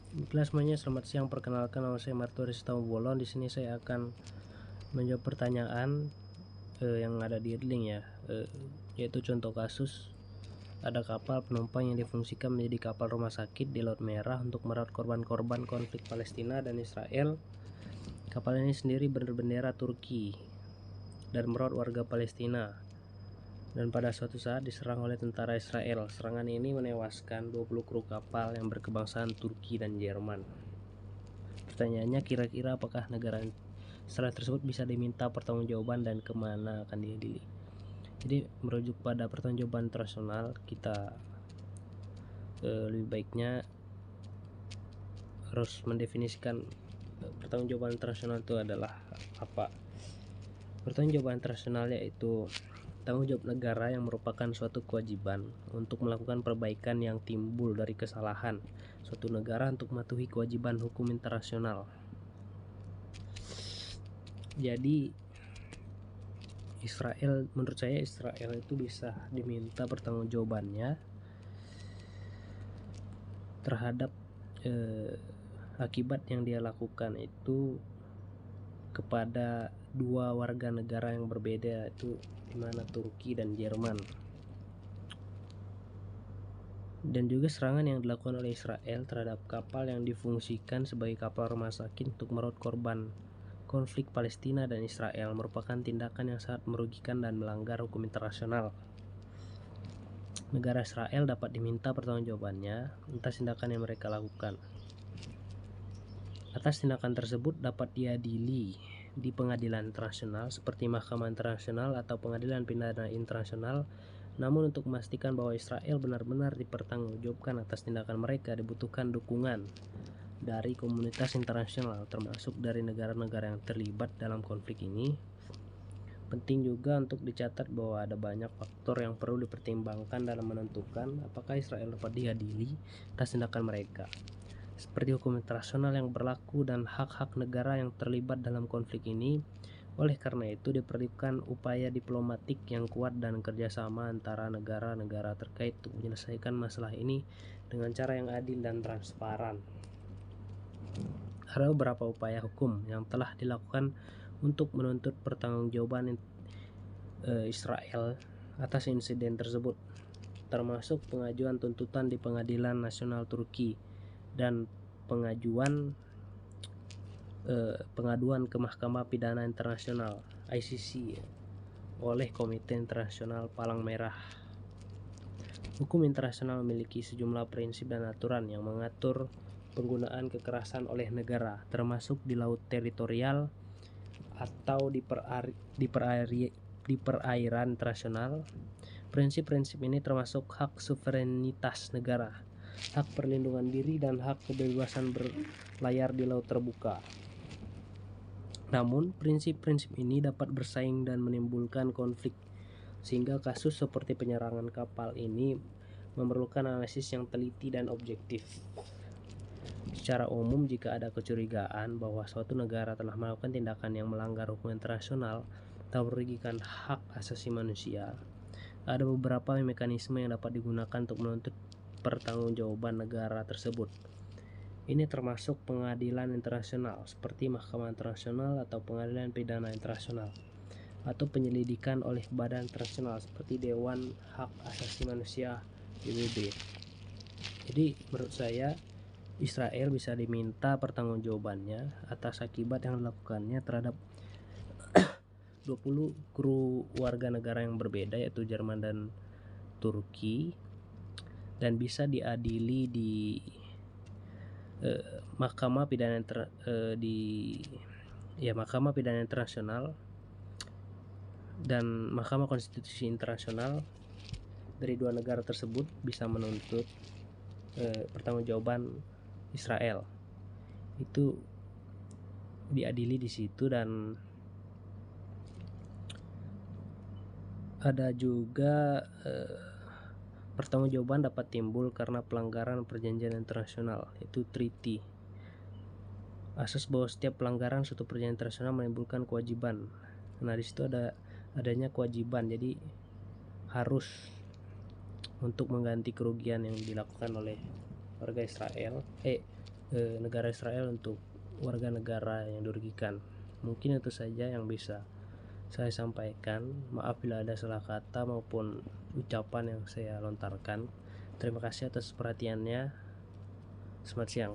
Kelas semuanya, selamat siang. Perkenalkan, nama saya Marturis Bolon. Di sini saya akan menjawab pertanyaan yang ada di link ya, yaitu contoh kasus ada kapal penumpang yang difungsikan menjadi kapal rumah sakit di Laut Merah untuk merawat korban-korban konflik Palestina dan Israel. Kapal ini sendiri berbendera Turki dan merawat warga Palestina, dan pada suatu saat diserang oleh tentara Israel. Serangan ini menewaskan 20 kru kapal yang berkebangsaan Turki dan Jerman. Pertanyaannya, kira-kira apakah negara Israel tersebut bisa diminta pertanggungjawaban dan kemana akan diadili? Jadi merujuk pada pertanggungjawaban internasional, kita lebih baiknya harus mendefinisikan pertanggungjawaban internasional itu adalah apa. Pertanggungjawaban internasional yaitu tanggung jawab negara yang merupakan suatu kewajiban untuk melakukan perbaikan yang timbul dari kesalahan suatu negara untuk mematuhi kewajiban hukum internasional. Jadi Israel, menurut saya Israel itu bisa diminta pertanggungjawabannya terhadap akibat yang dia lakukan itu kepada dua warga negara yang berbeda, itu dimana Turki dan Jerman. Dan juga serangan yang dilakukan oleh Israel terhadap kapal yang difungsikan sebagai kapal rumah sakit untuk merawat korban konflik Palestina dan Israel merupakan tindakan yang sangat merugikan dan melanggar hukum internasional. Negara Israel dapat diminta pertanggungjawabannya atas tindakan yang mereka lakukan. Atas tindakan tersebut dapat diadili di pengadilan internasional seperti Mahkamah Internasional atau Pengadilan Pidana Internasional. Namun untuk memastikan bahwa Israel benar-benar dipertanggungjawabkan atas tindakan mereka, dibutuhkan dukungan dari komunitas internasional, termasuk dari negara-negara yang terlibat dalam konflik ini. Penting juga untuk dicatat bahwa ada banyak faktor yang perlu dipertimbangkan dalam menentukan apakah Israel dapat diadili atas tindakan mereka, seperti hukum internasional yang berlaku dan hak-hak negara yang terlibat dalam konflik ini. Oleh karena itu diperlukan upaya diplomatik yang kuat dan kerjasama antara negara-negara terkait untuk menyelesaikan masalah ini dengan cara yang adil dan transparan. Ada beberapa upaya hukum yang telah dilakukan untuk menuntut pertanggungjawaban Israel atas insiden tersebut, termasuk pengajuan tuntutan di Pengadilan Nasional Turki dan pengaduan ke Mahkamah Pidana Internasional (ICC) oleh Komite Internasional Palang Merah. Hukum internasional memiliki sejumlah prinsip dan aturan yang mengatur penggunaan kekerasan oleh negara, termasuk di laut teritorial atau di perairan internasional. Prinsip-prinsip ini termasuk hak suverenitas negara, hak perlindungan diri, dan hak kebebasan berlayar di laut terbuka. Namun, prinsip-prinsip ini dapat bersaing dan menimbulkan konflik, sehingga kasus seperti penyerangan kapal ini memerlukan analisis yang teliti dan objektif. Secara umum, jika ada kecurigaan bahwa suatu negara telah melakukan tindakan yang melanggar hukum internasional atau merugikan hak asasi manusia, ada beberapa mekanisme yang dapat digunakan untuk menuntut pertanggungjawaban negara tersebut. Ini termasuk pengadilan internasional seperti Mahkamah Internasional atau Pengadilan Pidana Internasional, atau penyelidikan oleh badan internasional seperti Dewan Hak Asasi Manusia PBB. Jadi menurut saya Israel bisa diminta pertanggungjawabannya atas akibat yang dilakukannya terhadap 20 kru warga negara yang berbeda, yaitu Jerman dan Turki, dan bisa diadili di Mahkamah Pidana Mahkamah Pidana Internasional dan Mahkamah Konstitusi Internasional. Dari dua negara tersebut bisa menuntut pertanggungjawaban Israel itu diadili di situ. Dan ada juga pertanggungjawaban dapat timbul karena pelanggaran perjanjian internasional, yaitu treaty. Asas bahwa setiap pelanggaran suatu perjanjian internasional menimbulkan kewajiban. Nah, di situ adanya kewajiban, jadi harus untuk mengganti kerugian yang dilakukan oleh warga Israel, negara Israel untuk warga negara yang dirugikan. Mungkin itu saja yang bisa saya sampaikan. Maaf bila ada salah kata maupun ucapan yang saya lontarkan. Terima kasih atas perhatiannya. Selamat siang.